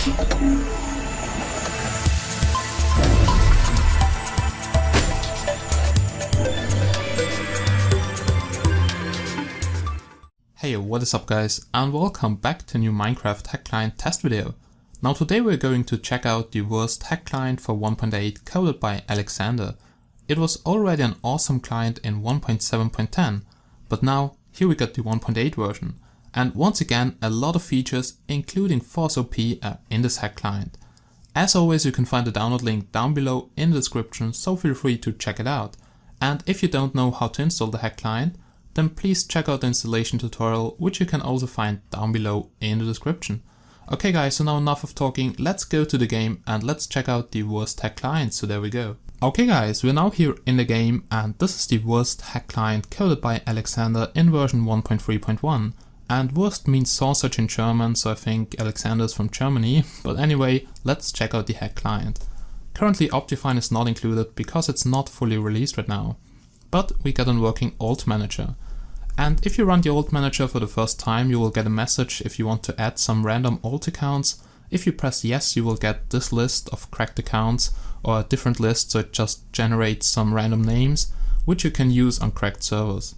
Hey, what is up guys, and welcome back to a new Minecraft hack client test video. Now today we're going to check out the Wurst hack client for 1.8 coded by Alexander. It was already an awesome client in 1.7.10, but now here we got the 1.8 version. And once again a lot of features including Force OP are in this hack client. As always, you can find the download link down below in the description, so feel free to check it out. And if you don't know how to install the hack client, then please check out the installation tutorial, which you can also find down below in the description. Okay guys, so now enough of talking, let's go to the game and let's check out the Wurst hack client, so there we go. Okay guys, we're now here in the game and this is the Wurst hack client coded by Alexander in version 1.3.1. And Wurst means sausage in German, so I think Alexander is from Germany, but anyway, let's check out the hack client. Currently Optifine is not included because it's not fully released right now. But we got a working alt manager. And if you run the alt manager for the first time, you will get a message if you want to add some random alt accounts. If you press yes, you will get this list of cracked accounts or a different list, so it just generates some random names which you can use on cracked servers.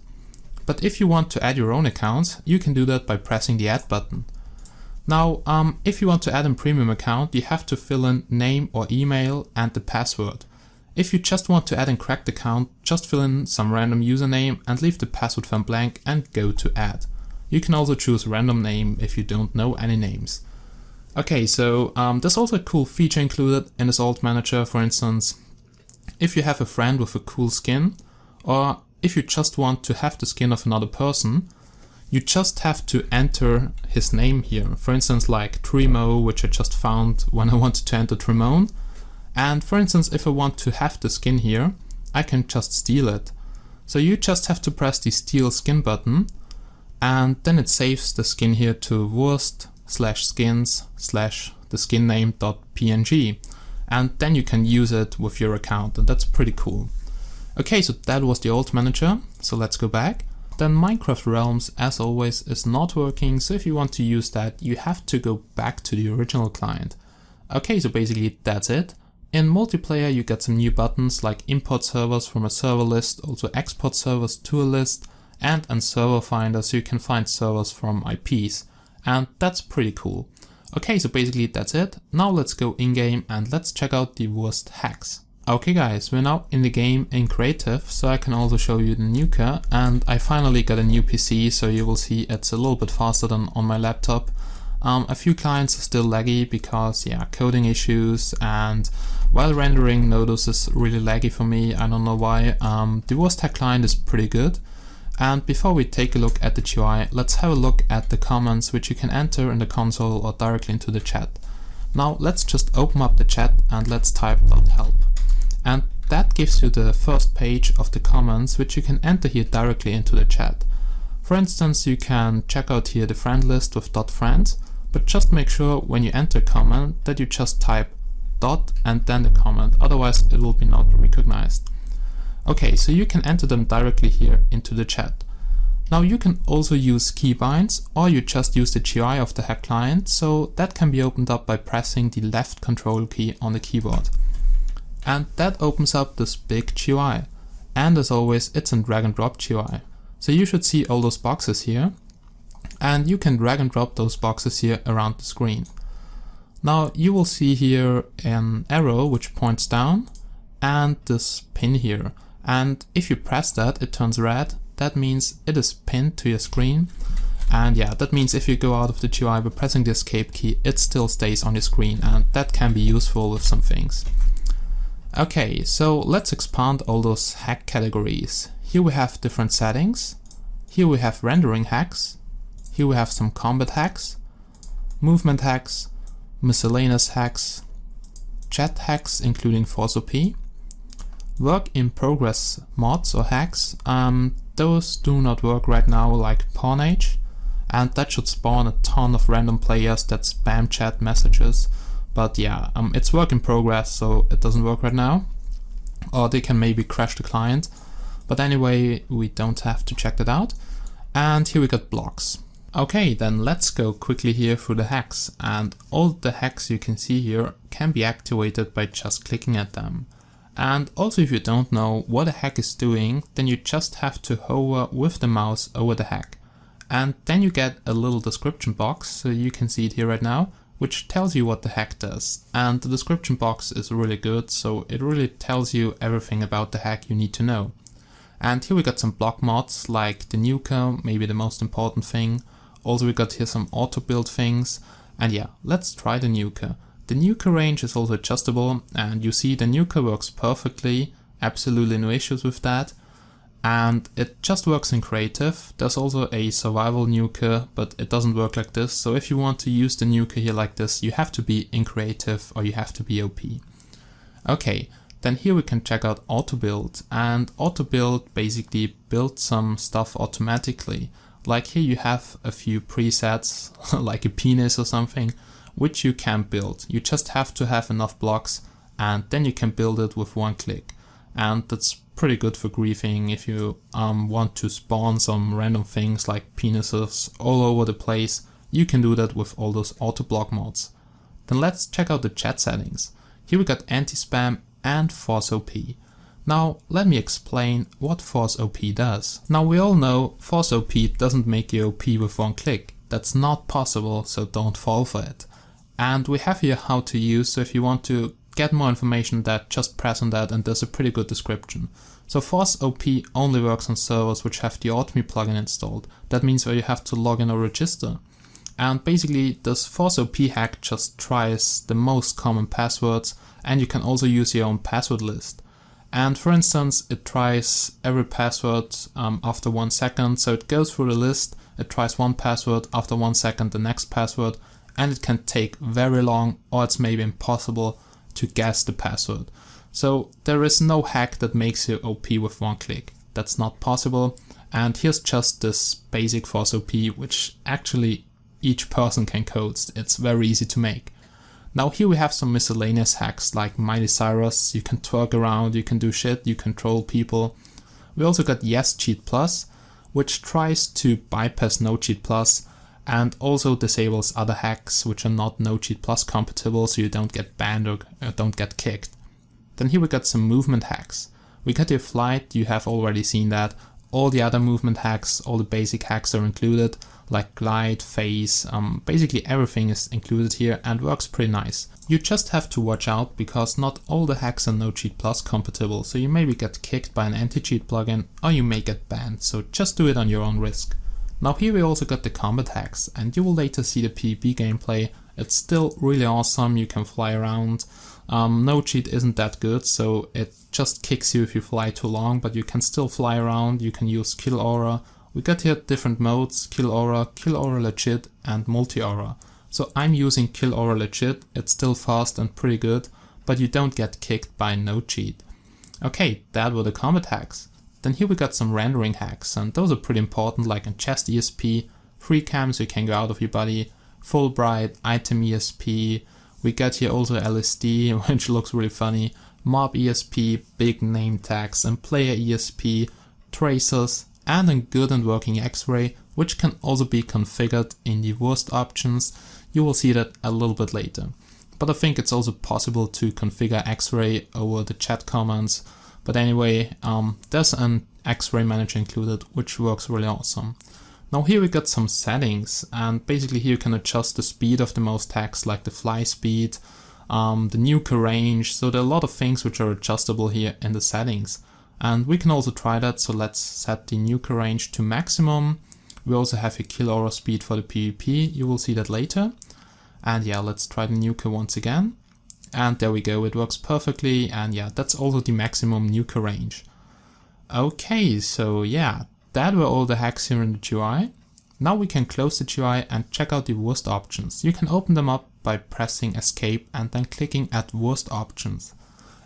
But if you want to add your own accounts, you can do that by pressing the add button. Now, if you want to add a premium account, you have to fill in name or email and the password. If you just want to add a cracked account, just fill in some random username and leave the password field blank and go to add. You can also choose a random name if you don't know any names. Okay, so there's also a cool feature included in this alt manager. For instance, if you have a friend with a cool skin, or if you just want to have the skin of another person, you just have to enter his name here. For instance, like Tremo, which I just found when I wanted to enter Tremone. And for instance, if I want to have the skin here, I can just steal it. So you just have to press the steal skin button and then it saves the skin here to wurst/skins/theskinname.png, and then you can use it with your account, and that's pretty cool. Okay, so that was the alt manager, so let's go back. Then Minecraft Realms, as always, is not working, so if you want to use that, you have to go back to the original client. Okay, so basically that's it. In multiplayer you get some new buttons like import servers from a server list, also export servers to a list, and a server finder, so you can find servers from IPs, and that's pretty cool. Okay, so basically that's it. Now let's go in-game and let's check out the Wurst hacks. Okay guys, we're now in the game in creative, so I can also show you the nuker, and I finally got a new PC, so you will see it's a little bit faster than on my laptop. A few clients are still laggy because, yeah, coding issues, and while rendering Nodus is really laggy for me, I don't know why. The Wurst hack client is pretty good. And before we take a look at the GUI, let's have a look at the comments which you can enter in the console or directly into the chat. Now let's just open up the chat and let's type .help. And that gives you the first page of the comments which you can enter here directly into the chat. For instance, you can check out here the friend list with .friends, but just make sure when you enter a comment that you just type dot and then the comment, otherwise it will be not recognized. Okay, so you can enter them directly here into the chat. Now you can also use keybinds, or you just use the GUI of the hack client, so that can be opened up by pressing the left control key on the keyboard. And that opens up this big GUI. And as always, it's a drag and drop GUI. So you should see all those boxes here, and you can drag and drop those boxes here around the screen. Now you will see here an arrow which points down and this pin here, and if you press that it turns red. That means it is pinned to your screen, and yeah, that means if you go out of the GUI by pressing the escape key, it still stays on your screen, and that can be useful with some things. Okay, so let's expand all those hack categories. Here we have different settings, here we have rendering hacks, here we have some combat hacks, movement hacks, miscellaneous hacks, chat hacks including Force OP, work in progress mods or hacks. Those do not work right now, like Pawnage, and that should spawn a ton of random players that spam chat messages. But yeah, it's work in progress, so it doesn't work right now, or they can maybe crash the client. But anyway, we don't have to check that out. And here we got blocks. Okay, then let's go quickly here through the hacks, and all the hacks you can see here can be activated by just clicking at them. And also, if you don't know what a hack is doing, then you just have to hover with the mouse over the hack. And then you get a little description box, so you can see it here right now, which tells you what the hack does. And the description box is really good, so it really tells you everything about the hack you need to know. And here we got some block mods like the nuker, maybe the most important thing. Also we got here some auto build things, and yeah, let's try the nuker. The nuker range is also adjustable, and you see the nuker works perfectly, absolutely no issues with that. And it just works in creative. There's also a survival nuker, but it doesn't work like this. So if you want to use the nuker here like this, you have to be in creative or you have to be OP. Okay, then here we can check out auto build, and auto build basically builds some stuff automatically. Like here you have a few presets, like a penis or something, which you can build. You just have to have enough blocks and then you can build it with one click. And that's pretty good for griefing if you want to spawn some random things like penises all over the place. You can do that with all those auto block mods. Then let's check out the chat settings. Here we got anti-spam and force OP. Now let me explain what force OP does. Now we all know force OP doesn't make you OP with one click. That's not possible, so don't fall for it. And we have here how to use, so if you want to get more information on that, just press on that and there's a pretty good description. So force OP only works on servers which have the Automate plugin installed. That means where you have to log in or register. And basically this force OP hack just tries the most common passwords, and you can also use your own password list. And for instance, it tries every password after 1 second, so it goes through the list, it tries one password, after 1 second the next password, and it can take very long, or it's maybe impossible to guess the password. So there is no hack that makes you OP with one click. That's not possible. And here's just this basic force OP, which actually each person can code. It's very easy to make. Now here we have some miscellaneous hacks like Miley Cyrus. You can twerk around, you can do shit, you can troll people. We also got Yes Cheat Plus, which tries to bypass No Cheat Plus and also disables other hacks which are not No Cheat Plus compatible, so you don't get banned or don't get kicked. Then here we got some movement hacks. We got your flight, you have already seen that. All the other movement hacks, all the basic hacks are included, like glide, phase, basically everything is included here and works pretty nice. You just have to watch out because not all the hacks are No Cheat Plus compatible, so you maybe get kicked by an anti-cheat plugin or you may get banned, so just do it on your own risk. Now here we also got the combat hacks, and you will later see the PvP gameplay. It's still really awesome, you can fly around. No cheat isn't that good, so it just kicks you if you fly too long, but you can still fly around. You can use Kill Aura. We got here different modes, Kill Aura Legit and Multi-Aura. So I'm using Kill Aura Legit, it's still fast and pretty good, but you don't get kicked by no cheat. Okay, that were the combat hacks. Then here we got some rendering hacks, and those are pretty important, like in chest ESP, free cam so you can go out of your body, full bright, item ESP. We got here also LSD, which looks really funny, mob ESP, big name tags, and player ESP, tracers, and a good and working X-ray, which can also be configured in the Wurst options. You will see that a little bit later. But I think it's also possible to configure X-ray over the chat commands. But anyway, there's an X-ray manager included, which works really awesome. Now here we got some settings, and basically here you can adjust the speed of the most hacks, like the fly speed, the nuker range. So there are a lot of things which are adjustable here in the settings. And we can also try that, so let's set the nuker range to maximum. We also have a kill aura speed for the PvP, you will see that later. And yeah, let's try the nuker once again. And there we go, it works perfectly, and yeah, that's also the maximum nuker range. Okay, so yeah, that were all the hacks here in the GUI. Now we can close the GUI and check out the Wurst options. You can open them up by pressing escape and then clicking at Wurst options.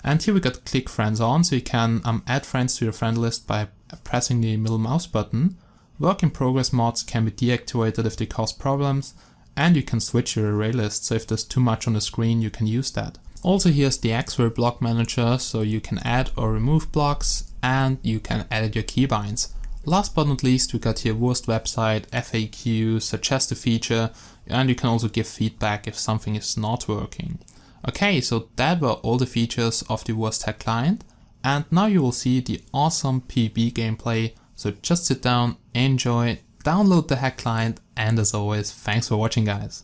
And here we got click friends on, so you can add friends to your friend list by pressing the middle mouse button. Work in progress mods can be deactivated if they cause problems, and you can switch your array list, so if there's too much on the screen you can use that. Also here's the X-ray block manager, so you can add or remove blocks and you can edit your keybinds. Last but not least, we got here Wurst website, FAQ, suggest a feature, and you can also give feedback if something is not working. Okay, so that were all the features of the Wurst Hack client, and now you will see the awesome PvP gameplay. So just sit down, enjoy, download the Hack client, and as always, thanks for watching, guys.